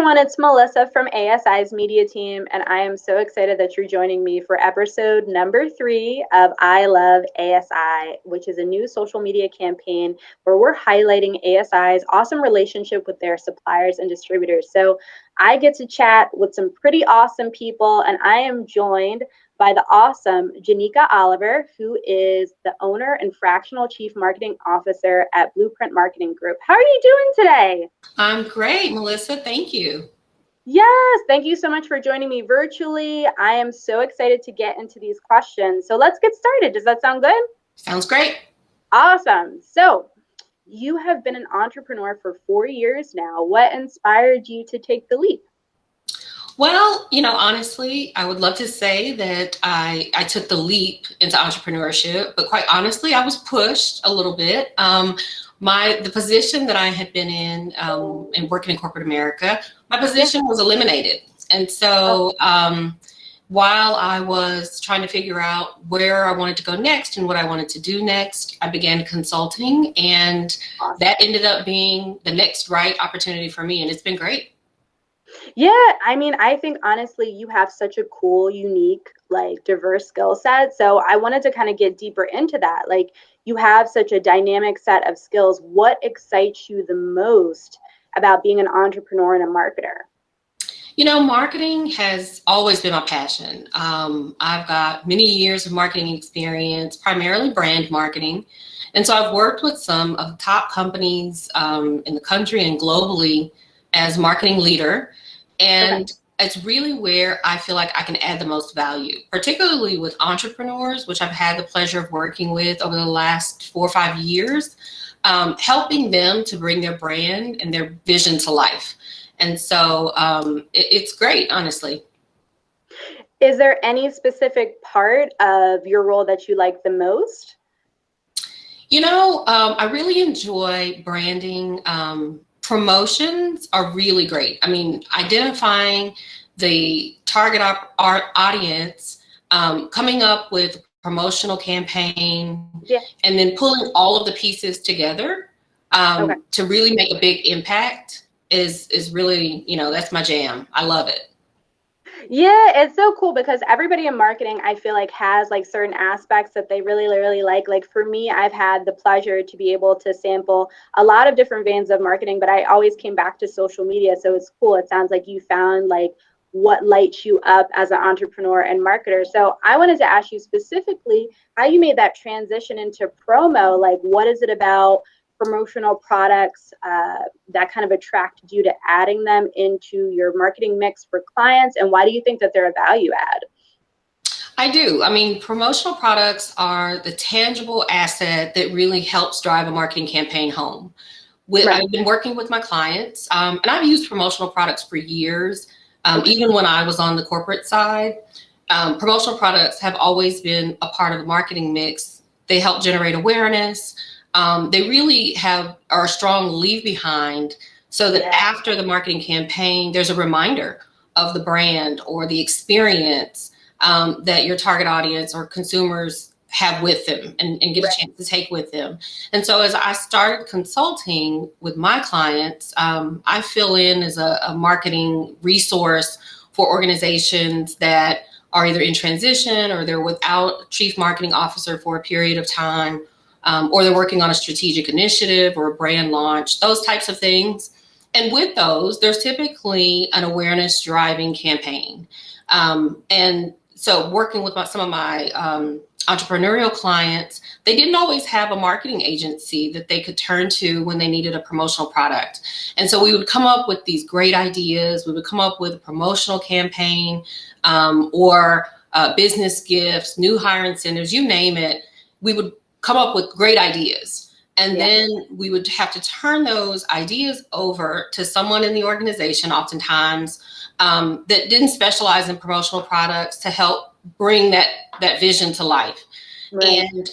everyone, it's Melissa from ASI's media team, and I am so excited that you're joining me for episode number 3 of I Love ASI, which is a new social media campaign where we're highlighting ASI's awesome relationship with their suppliers and distributors. So I get to chat with some pretty awesome people, and I am joined by the awesome Jenica Oliver, who is the owner and fractional chief marketing officer at Blueprint Marketing Group. How are you doing today? I'm great, Melissa. Thank you. Yes, thank you so much for joining me virtually. I am so excited to get into these questions. So let's get started. Does that sound good? Sounds great. Awesome. So you have been an entrepreneur for 4 years now. What inspired you to take the leap? Well, honestly, I would love to say that I took the leap into entrepreneurship, but quite honestly, I was pushed a little bit. The position that I had been in and working in corporate America, my position was eliminated. And so while I was trying to figure out where I wanted to go next and what I wanted to do next, I began consulting, and that ended up being the next right opportunity for me. And it's been great. Yeah, I mean, I think honestly, you have such a cool, unique, diverse skill set. So I wanted to kind of get deeper into that. You have such a dynamic set of skills. What excites you the most about being an entrepreneur and a marketer? Marketing has always been my passion. I've got many years of marketing experience, primarily brand marketing. And so I've worked with some of the top companies in the country and globally as marketing leader. And it's really where I feel like I can add the most value, particularly with entrepreneurs, which I've had the pleasure of working with over the last 4 or 5 years, helping them to bring their brand and their vision to life. And so it's great, honestly. Is there any specific part of your role that you like the most? I really enjoy branding. Promotions are really great. I mean, identifying the target audience, coming up with a promotional campaign, and then pulling all of the pieces together to really make a big impact is really, that's my jam. I love it. Yeah, it's so cool because everybody in marketing, I feel like, has certain aspects that they really, really like. Like for me, I've had the pleasure to be able to sample a lot of different veins of marketing, but I always came back to social media. So it's cool. It sounds like you found what lights you up as an entrepreneur and marketer. So I wanted to ask you specifically how you made that transition into promo. What is it about promotional products that kind of attracted you to adding them into your marketing mix for clients, and why do you think that they're a value add? I do. I mean, promotional products are the tangible asset that really helps drive a marketing campaign home. I've been working with my clients, and I've used promotional products for years, even when I was on the corporate side. Promotional products have always been a part of the marketing mix. They help generate awareness. They really are a strong leave behind so that after the marketing campaign, there's a reminder of the brand or the experience that your target audience or consumers have with them and get a chance to take with them. And so as I started consulting with my clients, I fill in as a marketing resource for organizations that are either in transition or they're without a chief marketing officer for a period of time. Or they're working on a strategic initiative or a brand launch, those types of things. And with those, there's typically an awareness driving campaign. And so working with some of my entrepreneurial clients, they didn't always have a marketing agency that they could turn to when they needed a promotional product. And so we would come up with these great ideas. We would come up with a promotional campaign or business gifts, new hire incentives, you name it. We would come up with great ideas. And then we would have to turn those ideas over to someone in the organization, oftentimes, that didn't specialize in promotional products to help bring that vision to life. And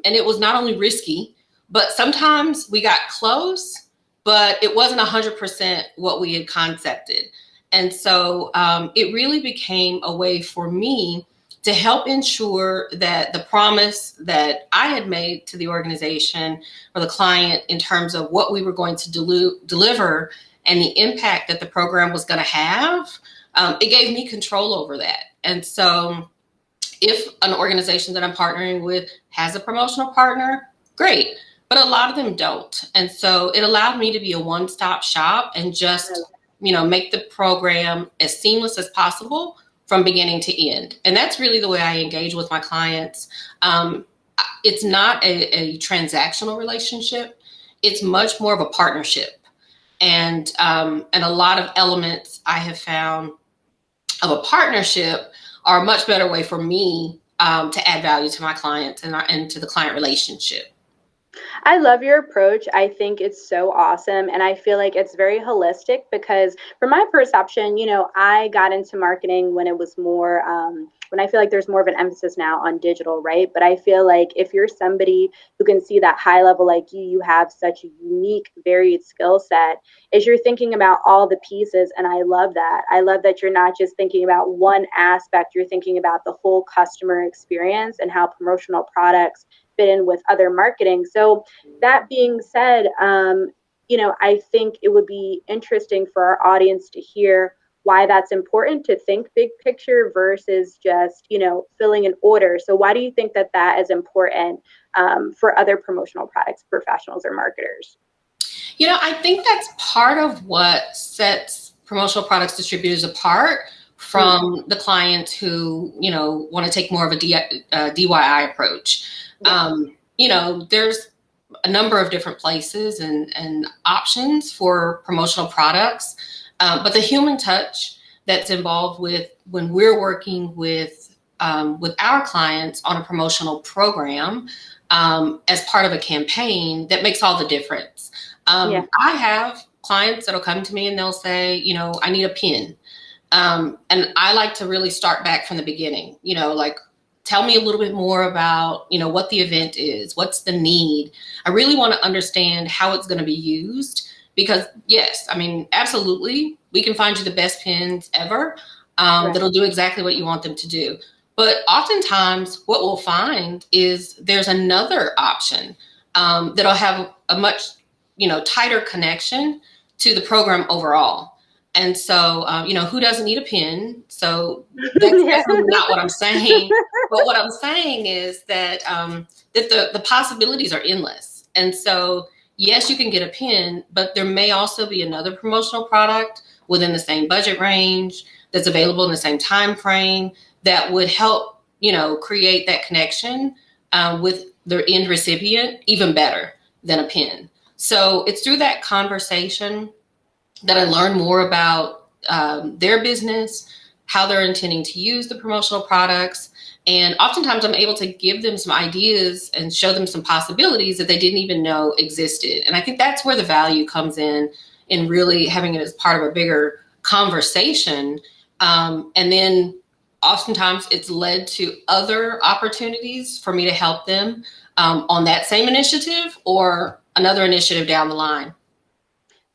it was not only risky, but sometimes we got close, but it wasn't 100% what we had concepted. And so it really became a way for me to help ensure that the promise that I had made to the organization or the client in terms of what we were going to deliver and the impact that the program was going to have, it gave me control over that. And so if an organization that I'm partnering with has a promotional partner, great. But a lot of them don't. And so it allowed me to be a one-stop shop and just, make the program as seamless as possible from beginning to end. And that's really the way I engage with my clients. It's not a transactional relationship. It's much more of a partnership. And a lot of elements I have found of a partnership are a much better way for me to add value to my clients and to the client relationship. I love your approach. I think it's so awesome. And I feel like it's very holistic because, from my perception, I got into marketing when it was more, when I feel like there's more of an emphasis now on digital, right? But I feel like if you're somebody who can see that high level like you have such a unique, varied skill set, is you're thinking about all the pieces. And I love that. I love that you're not just thinking about one aspect, you're thinking about the whole customer experience and how promotional products fit in with other marketing. So that being said, I think it would be interesting for our audience to hear why that's important to think big picture versus just, filling an order. So why do you think that that is important for other promotional products professionals or marketers? I think that's part of what sets promotional products distributors apart from the clients who, want to take more of a DIY approach. There's a number of different places and options for promotional products, but the human touch that's involved with when we're working with our clients on a promotional program as part of a campaign, that makes all the difference. I have clients that'll come to me and they'll say, I need a pin. And I like to really start back from the beginning, tell me a little bit more about, what the event is, what's the need. I really want to understand how it's going to be used because yes, absolutely, we can find you the best pins ever that'll do exactly what you want them to do. But oftentimes what we'll find is there's another option that'll have a much, tighter connection to the program overall. And so, who doesn't need a pin? So that's definitely not what I'm saying. But what I'm saying is that that the possibilities are endless. And so, yes, you can get a pin, but there may also be another promotional product within the same budget range that's available in the same time frame that would help, create that connection with their end recipient even better than a pin. So it's through that conversation that I learn more about their business, how they're intending to use the promotional products. And oftentimes I'm able to give them some ideas and show them some possibilities that they didn't even know existed. And I think that's where the value comes in really having it as part of a bigger conversation. And then oftentimes it's led to other opportunities for me to help them on that same initiative or another initiative down the line.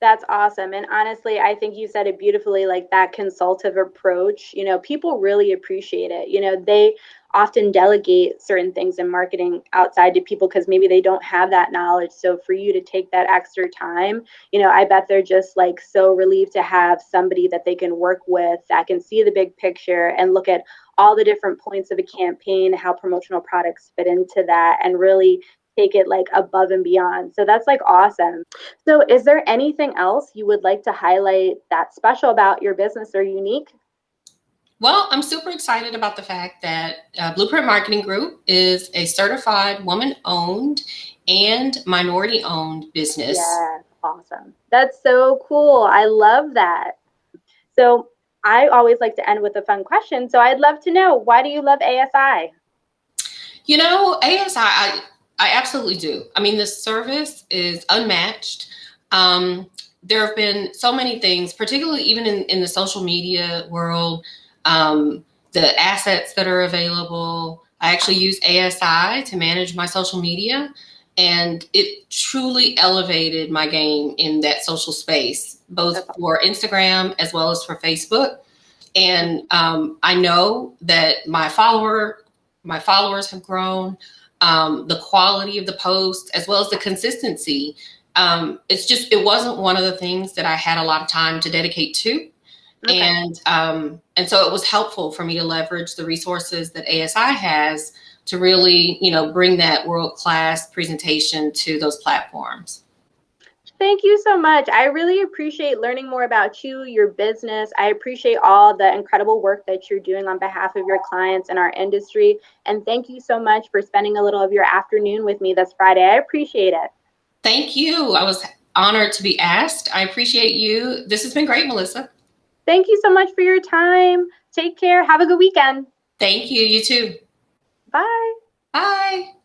That's awesome. And honestly, I think you said it beautifully, like that consultative approach, people really appreciate it. They often delegate certain things in marketing outside to people because maybe they don't have that knowledge. So for you to take that extra time, I bet they're just like so relieved to have somebody that they can work with that can see the big picture and look at all the different points of a campaign, how promotional products fit into that, and really take it like above and beyond. So that's like awesome. So is there anything else you would like to highlight that's special about your business or unique? Well, I'm super excited about the fact that Blueprint Marketing Group is a certified woman-owned and minority-owned business. Yeah, awesome. That's so cool. I love that. So I always like to end with a fun question. So I'd love to know, why do you love ASI? ASI, I absolutely do. The service is unmatched. There have been so many things, particularly even in the social media world, the assets that are available. I actually use ASI to manage my social media, and it truly elevated my game in that social space, both for Instagram as well as for Facebook. And I know that my followers have grown. The quality of the posts, as well as the consistency, it wasn't one of the things that I had a lot of time to dedicate to. Okay. And so it was helpful for me to leverage the resources that ASI has to really, bring that world-class presentation to those platforms. Thank you so much. I really appreciate learning more about you, your business. I appreciate all the incredible work that you're doing on behalf of your clients in our industry. And thank you so much for spending a little of your afternoon with me this Friday. I appreciate it. Thank you. I was honored to be asked. I appreciate you. This has been great, Melissa. Thank you so much for your time. Take care. Have a good weekend. Thank you. You too. Bye. Bye.